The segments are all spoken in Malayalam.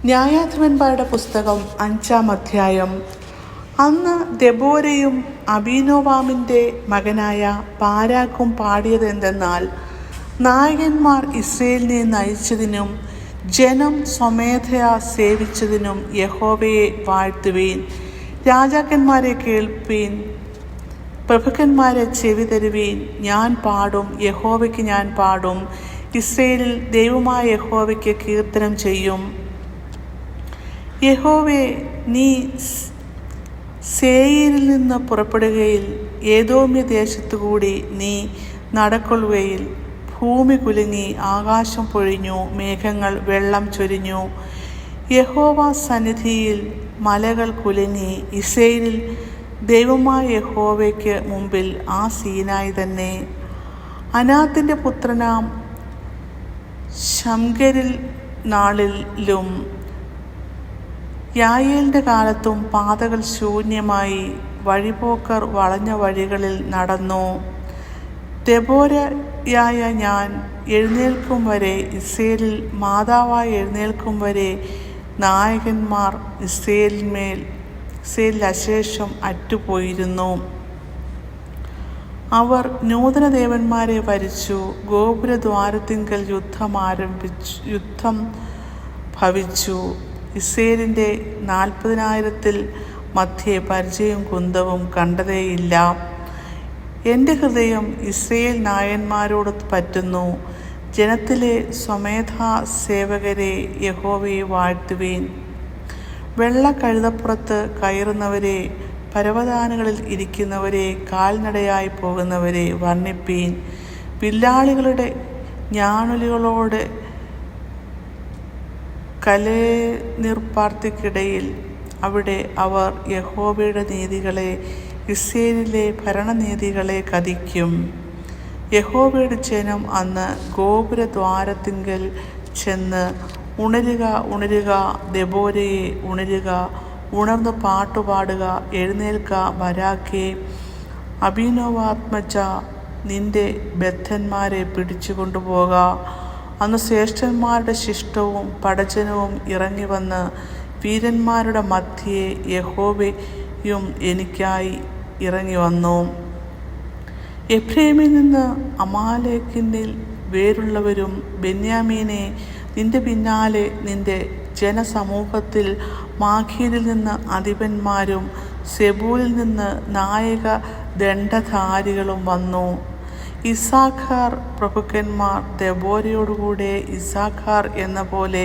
ന്യായാധിപന്മാരുടെ പുസ്തകം 5-ാം അധ്യായം. അന്ന് ദെബോരയും അബീനോവാമിൻ്റെ മകനായ ബാരാക്കും പാടിയത് എന്തെന്നാൽ, നായകന്മാർ ഇസ്രായേലിനെ നയിച്ചതിനും ജനം സ്വമേധയാ സേവിച്ചതിനും യഹോവയെ വാഴ്ത്തുവീൻ. രാജാക്കന്മാരെ കേൾപ്പീൻ, പ്രഭുക്കന്മാരെ ചെവി തരുവീൻ. ഞാൻ പാടും, യഹോവയ്ക്ക് ഞാൻ പാടും. ഇസ്രായേലിൽ ദൈവമായ യഹോവയ്ക്ക് കീർത്തനം ചെയ്യും. യഹോവേ, നീ സേയീരിൽ നിന്ന് പുറപ്പെടുകയിൽ, ഏദോമ്യ ദേശത്തുകൂടി നീ നടക്കൊള്ളുകയിൽ. ഭൂമി കുലുങ്ങി, ആകാശം പൊഴിഞ്ഞു, മേഘങ്ങൾ വെള്ളം ചൊരിഞ്ഞു. യഹോവ സന്നിധിയിൽ മലകൾ കുലുങ്ങി. ഇസ്രായേലിൽ ദൈവമായ യഹോവയ്ക്ക് മുമ്പിൽ ആ സീനായി തന്നെ. അനാത്തിൻ്റെ പുത്രനാം ശംഗരിൽ നാളിലും യായേലിൻ്റെ കാലത്തും പാതകൾ ശൂന്യമായി, വഴിപോക്കർ വളഞ്ഞ വഴികളിൽ നടന്നു. ദെബോരയായ ഞാൻ എഴുന്നേൽക്കും വരെ, ഇസ്രായേലിൽ മാതാവായി എഴുന്നേൽക്കും വരെ നായകന്മാർ ഇസ്രായേലിൽ അശേഷം അറ്റുപോയിരുന്നു. അവർ നൂതന ദേവന്മാരെ വരിച്ചു. ഗോപുരദ്വാരത്തിങ്കൽ യുദ്ധം ഭവിച്ചു. ഇസ്രായേലിൻ്റെ 40,000 മധ്യേ പരിചയവും കുന്തവും കണ്ടതേയില്ല. എൻ്റെ ഹൃദയം ഇസ്രായേൽ നായന്മാരോട് പറ്റുന്നു. ജനത്തിലെ സ്വമേധാ സേവകരെ യഹോവയെ വാഴ്ത്തുവീൻ. വെള്ള കഴുതപ്പുറത്ത് കയറുന്നവരെ, പരവതാനികളിൽ ഇരിക്കുന്നവരെ, കാൽനടയായി പോകുന്നവരെ വർണ്ണിപ്പീൻ. വില്ലാളികളുടെ ഞാണുലികളോട് കലേനിർപ്പാർത്തിക്കിടയിൽ അവിടെ അവർ യഹോവയുടെ നീതികളെ, ഇസ്രായേലിലെ ഭരണനീതികളെ കഥിക്കും. യഹോവയുടെ ജനം അന്ന് ഗോപുരദ്വാരത്തിങ്കൽ ചെന്ന്, ഉണരുക, ഉണരുക, ദെബോരയെ ഉണരുക, ഉണർന്ന് പാട്ടുപാടുക, എഴുന്നേൽക്ക ബരാക്കേ, അബീനോവാത്മജ, നിന്റെ ബദ്ധന്മാരെ പിടിച്ചു കൊണ്ടുപോക. അന്ന് ശ്രേഷ്ഠന്മാരുടെ ശിഷ്ടവും പടജനവും ഇറങ്ങി വന്ന്, വീരന്മാരുടെ മധ്യേ യഹോവയും എനിക്കായി ഇറങ്ങി വന്നു. എഫ്രൈമിൽ നിന്ന് അമാലേക്കിൽ വേരുള്ളവരും, ബെന്യാമീനെ, നിന്റെ പിന്നാലെ നിന്റെ ജനസമൂഹത്തിൽ മാഖീരിൽ നിന്ന് അധിപന്മാരും, സെബൂലിൽ നിന്ന് നായക ദണ്ഡധാരികളും വന്നു. ഇസ്സാഖാർ പ്രഭുക്കന്മാർ ദെബോരയോടുകൂടെ ഇസ്സാഖാർ എന്ന പോലെ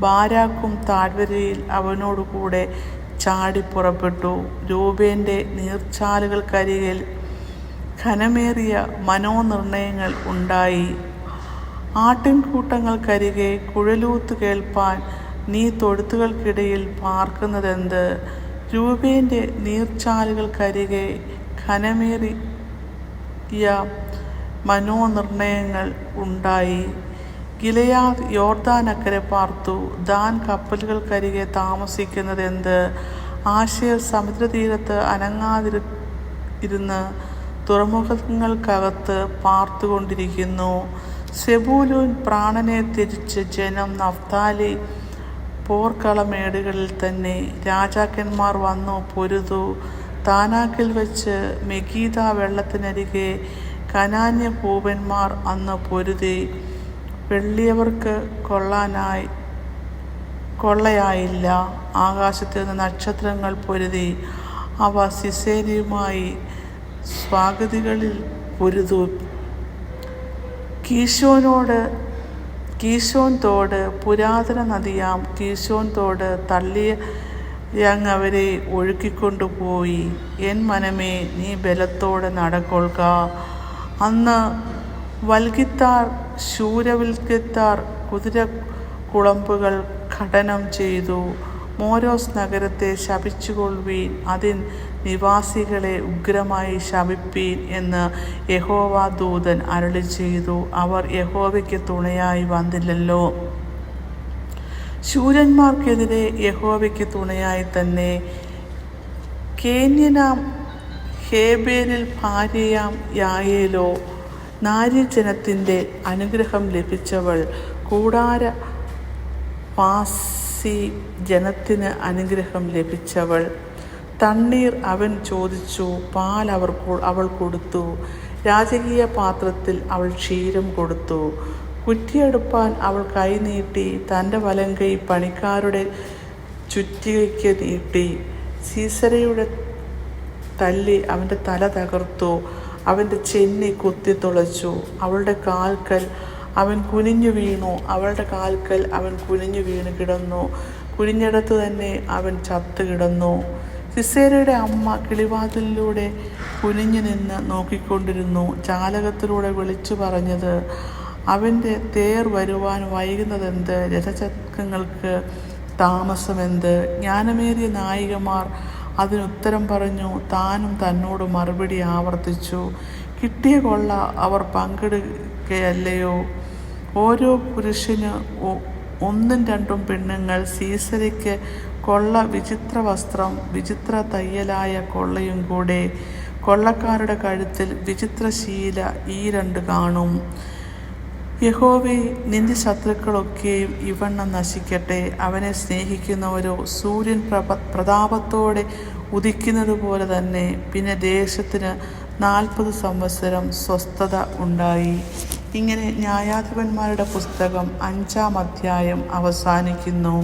ബാരാക്കും താഴ്വരയിൽ അവനോടുകൂടെ ചാടിപ്പുറപ്പെട്ടു. രൂബേൻ്റെ നീർച്ചാലുകൾക്കരികിൽ ഘനമേറിയ മനോനിർണയങ്ങൾ ഉണ്ടായി. ആട്ടിൻകൂട്ടങ്ങൾക്കരികെ കുഴലൂത്ത് കേൾപ്പാൻ നീ തൊഴുത്തുകൾക്കിടയിൽ പാർക്കുന്നതെന്ത്? രൂബേൻ്റെ നീർച്ചാലുകൾക്കരികെ ഘനമേറിയ മനോനിർണയങ്ങൾ ഉണ്ടായി. ഗിലെയാദ് യോർദാനക്കരെ പാർത്തു. ദാൻ കപ്പലുകൾക്കരികെ താമസിക്കുന്നതെന്ത്? ആശേർ സമുദ്രതീരത്ത് അനങ്ങാതിരുന്ന് തുറമുഖങ്ങൾക്കകത്ത് പാർത്തുകൊണ്ടിരിക്കുന്നു. സെബൂലൂൻ പ്രാണനെ ത്യജിച്ച് ജനം. നഫ്താലി പോർക്കളമേടുകളിൽ തന്നെ. രാജാക്കന്മാർ വന്നു പൊരുതു. താനാക്കിൽ വെച്ച് മെഗീദ വെള്ളത്തിനരികെ കനാന്യ പൂപന്മാർ അന്ന് പൊരുതി. വെള്ളിയവർക്ക് കൊള്ളയായില്ല. ആകാശത്ത് നിന്ന് നക്ഷത്രങ്ങൾ പൊരുതി. അവ സിസേരയുമായി സ്വാഗതികളിൽ പൊരുതു. കീശോൻ തോട്, പുരാതന നദിയാം കീശോൻ തോട് തള്ളിയങ്ങവരെ ഒഴുക്കിക്കൊണ്ടുപോയി. എൻ മനമേ, നീ ബലത്തോടെ നടക്കൊള്ളുക. അന്ന് വൽഗിത്താർ, ശൂരവിൽഗിത്താർ കുതിരക്കുളമ്പുകൾ ഖനനം ചെയ്തു. മോരോസ് നഗരത്തെ ശപിച്ചുകൊള്ളുവീൻ, അതിൻ നിവാസികളെ ഉഗ്രമായി ശപിപ്പീൻ എന്ന് യഹോവ ദൂതൻ അരുളി ചെയ്തു. അവർ യഹോവയ്ക്ക് തുണയായി വന്നില്ലല്ലോ. ശൂരന്മാർക്കെതിരെ യഹോവയ്ക്ക് തുണയായി തന്നെ. കേന്യനാം ഹേബേരിൽ ഭാര്യയാം യായേലോ, നാരീജനത്തിൻ്റെ അനുഗ്രഹം ലഭിച്ചവൾ, കൂടാരവാസി സി ജനത്തിന് അനുഗ്രഹം ലഭിച്ചവൾ. തണ്ണീർ അവൻ ചോദിച്ചു, പാൽ അവൾ കൊടുത്തു. രാജകീയ പാത്രത്തിൽ അവൾ ക്ഷീരം കൊടുത്തു. കുറ്റിയെടുപ്പാൻ അവൾ കൈ നീട്ടി, തൻ്റെ വലങ്കൈ പണിക്കാരുടെ ചുറ്റികയ്ക്ക് നീട്ടി. സീസരയുടെ തല്ലി അവൻ്റെ തല തകർത്തു, അവൻ്റെ ചെന്നി കുത്തിത്തുളച്ചു. അവളുടെ കാൽക്കൽ അവൻ കുനിഞ്ഞു വീണു കിടന്നു. കുനിഞ്ഞിടത്ത് തന്നെ അവൻ ചത്തു കിടന്നു. സിസേരയുടെ അമ്മ കിളിവാതിലിലൂടെ കുനിഞ്ഞു നിന്ന് നോക്കിക്കൊണ്ടിരുന്നു. ജാലകത്തിലൂടെ വിളിച്ചു പറഞ്ഞത്, അവൻ്റെ തേർ വരുവാൻ വൈകുന്നതെന്ത്? രഥചക്രങ്ങൾക്ക് താമസമെന്ത്? ജ്ഞാനമേറിയ നായികമാർ അതിനുത്തരം പറഞ്ഞു. താനും തന്നോട് മറുപടി ആവർത്തിച്ചു, കിട്ടിയ കൊള്ള അവർ പങ്കിടുകയല്ലയോ? ഓരോ പുരുഷന് 1-2 പെണ്ണുങ്ങൾ. സീസരയ്ക്ക് കൊള്ള വിചിത്ര വസ്ത്രം, വിചിത്ര തയ്യലായ കൊള്ളയും കൂടെ. കൊള്ളക്കാരുടെ കഴുത്തിൽ വിചിത്രശീല ഈ 2 കാണും. യഹോവേ, നിന്റെ ശത്രുക്കളൊക്കെയും ഇവണ്ണം നശിക്കട്ടെ. അവനെ സ്നേഹിക്കുന്നവരോ സൂര്യൻ പ്രതാപത്തോടെ ഉദിക്കുന്നത് പോലെ തന്നെ. പിന്നെ ദേശത്തിന് 40 സംവത്സരം സ്വസ്ഥത ഉണ്ടായി. ഇങ്ങനെ ന്യായാധിപന്മാരുടെ പുസ്തകം 5-ാം അധ്യായം അവസാനിക്കുന്നു.